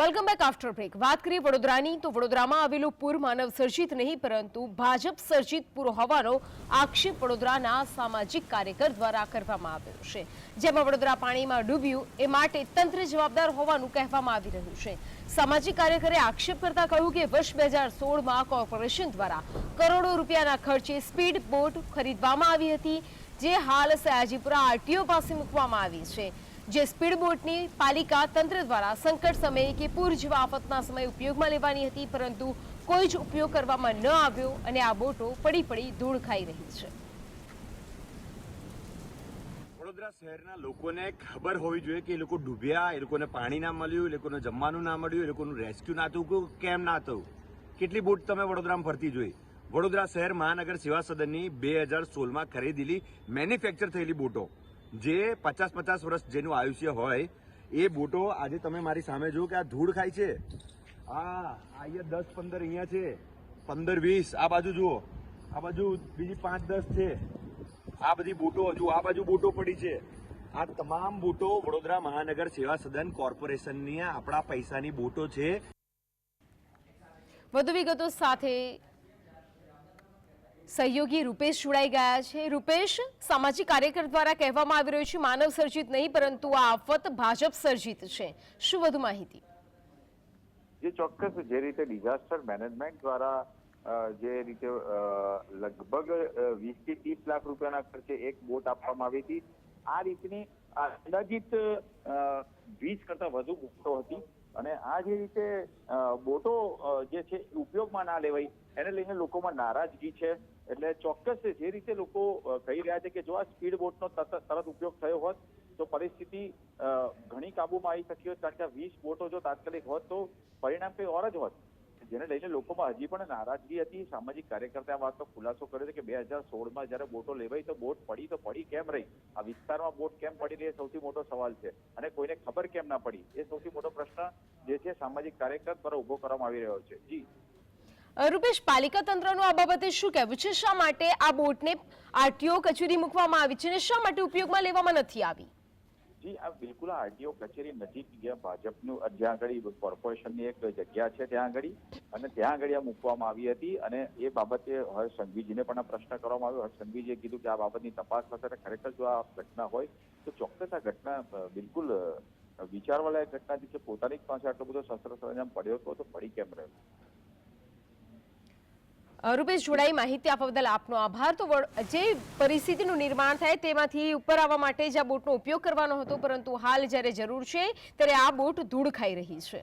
Welcome back after break. વાત કરીએ વડોદરાની તો વડોદરામાં આવેલું પૂર માનવ સર્જિત નહીં પરંતુ ભાજપ સર્જિત પૂર હોવાનો આક્ષેપ વડોદરાના સામાજિક કાર્યકર દ્વારા કરવામાં આવ્યો છે। જેમાં વડોદરા પાણીમાં ડૂબ્યું એ માટે તંત્ર જવાબદાર હોવાનું કહેવામાં આવી રહ્યું છે। સામાજિક કાર્યકરે આક્ષેપ કરતા કહ્યું કે વર્ષ 2016માં કોર્પોરેશન દ્વારા કરોડો રૂપિયાના ખર્ચે સ્પીડ બોટ ખરીદવામાં આવી હતી, જે હાલ સયાજીપુરા આરટીઓ પાસે મૂકવામાં આવી છે। જે સ્પીડ બોટની પાલિકા તંત્ર દ્વારા સંકટ સમયે કે પૂર જેવા આફતના સમયે ઉપયોગમાં લેવાની હતી, પરંતુ કોઈ જ ઉપયોગ કરવામાં ન આવ્યો અને આ બોટો પડી ધૂળ ખાઈ રહી છે। વડોદરા શહેરના લોકોને ખબર હોવી જોઈએ કે એ લોકો ડૂબ્યા, એ લોકોને પાણી ના મળ્યું, એ લોકોને જમવાનું ના મળ્યું, એ લોકોનું રેસ્ક્યુ ના થયું, કેમ ના થયું। કેટલી બોટ તમે વડોદરામાં ફરતી જોઈ। વડોદરા શહેર મહાનગર સેવા સદનની 2016માં ખરીદેલી મેન્યુફેક્ચર થયેલી બોટો, જે 50-50 વર્ષ જેનું આયુષ્ય હોય, એ બોટો આજે તમે મારી સામે જુઓ કે આ ધૂળ ખાય છે। અહીંયા 10-15 અહીંયા છે, 15-20 આ બાજુ જુઓ, આ બાજુ બીજી 5-10 છે। આ બધી બોટો હજુ આ બાજુ બોટો પડી છે। આ તમામ બોટો વડોદરા મહાનગર સેવા સદન કોર્પોરેશનની આપણા પૈસાની બોટો છે। વધુ વિગતો સાથે સહયોગી રૂપેશ જોડાઈ ગયા છે। રૂપેશ, સામાજિક કાર્યકર દ્વારા કહેવામાં આવી રહ્યું છે માનવ સર્જિત નહીં પરંતુ આ આફત ભાજપ સર્જિત છે, શું વધુ માહિતી? જે ચોક્કસ જે રીતે ડિઝાસ્ટર મેનેજમેન્ટ દ્વારા જે રીતે લગભગ 20 થી 30 લાખ રૂપિયાના ખર્ચે એક બોટ આપવામાં આવી હતી, આ રીતની અંદાજિત 20 કરતા વધુ બોટો હતી અને આ જે રીતે બોટો જે છે ઉપયોગમાં ના લેવાય એને લઈને લોકોમાં નારાજગી છે। એટલે ચોક્કસ જે રીતે લોકો કહી રહ્યા છે કે જો આ સ્પીડ બોટનો તરત ઉપયોગ થયો હોત તો પરિસ્થિતિ ઘણી કાબુમાં આવી શકી હોત, કારણ કે 20 બોટો જો તાત્કાલિક હોત તો પરિણામ કંઈ ઓર જ હોત, જેને લઈને લોકોમાં હજી પણ નારાજગી હતી। સામાજિક કાર્યકર્તાએ આ વાતનો ખુલાસો કર્યો છે કે 2016માં જયારે બોટો લેવાઈ તો બોટ પડી કેમ રહી, આ વિસ્તારમાં બોટ કેમ પડી રહી એ સૌથી મોટો સવાલ છે અને કોઈને ખબર કેમ ના પડી એ સૌથી મોટો પ્રશ્ન જે છે સામાજિક કાર્યકર દ્વારા ઉભો કરવામાં આવી રહ્યો છે। જી રૂપેશ, પાલિકા તંત્રનું આ બાબતે શું કહેવું છે? શા માટે આ બોટને આરટીઓ કચેરી મૂકવામાં આવી છે અને શા માટે ઉપયોગમાં લેવામાં નથી આવી? જી, આ બિલકુલ આરટીઓ કચેરી નજીક ભાજપનું જ્યાં આગળ કોર્પોરેશનની એક જગ્યા છે ત્યાં આગળ, અને ત્યાં આગળ આ મૂકવામાં આવી હતી અને એ બાબતે હર્ષ સંઘવીજીને પણ આ પ્રશ્ન કરવામાં આવ્યો। હર્ષ સંઘવીજીએ કીધું કે આ બાબતની તપાસ થશે અને ખરેખર જો આ ઘટના હોય તો ચોક્કસ આ ઘટના બિલકુલ વિચારવા લાયક ઘટના છે કે પોતાની પાસે આટલો બધો શસ્ત્ર સરંજામ પડ્યો હતો તો પડી કેમ રહ્યો। રૂપેશ, જોડાઈ માહિતી આપવા બદલ આપનો આભાર। તો જે પરિસ્થિતિનું નિર્માણ થાય તેમાંથી ઉપર આવવા માટે જ આ બોટનો ઉપયોગ કરવાનો હતો, પરંતુ હાલ જ્યારે જરૂર છે ત્યારે આ બોટ ધૂળ ખાઈ રહી છે।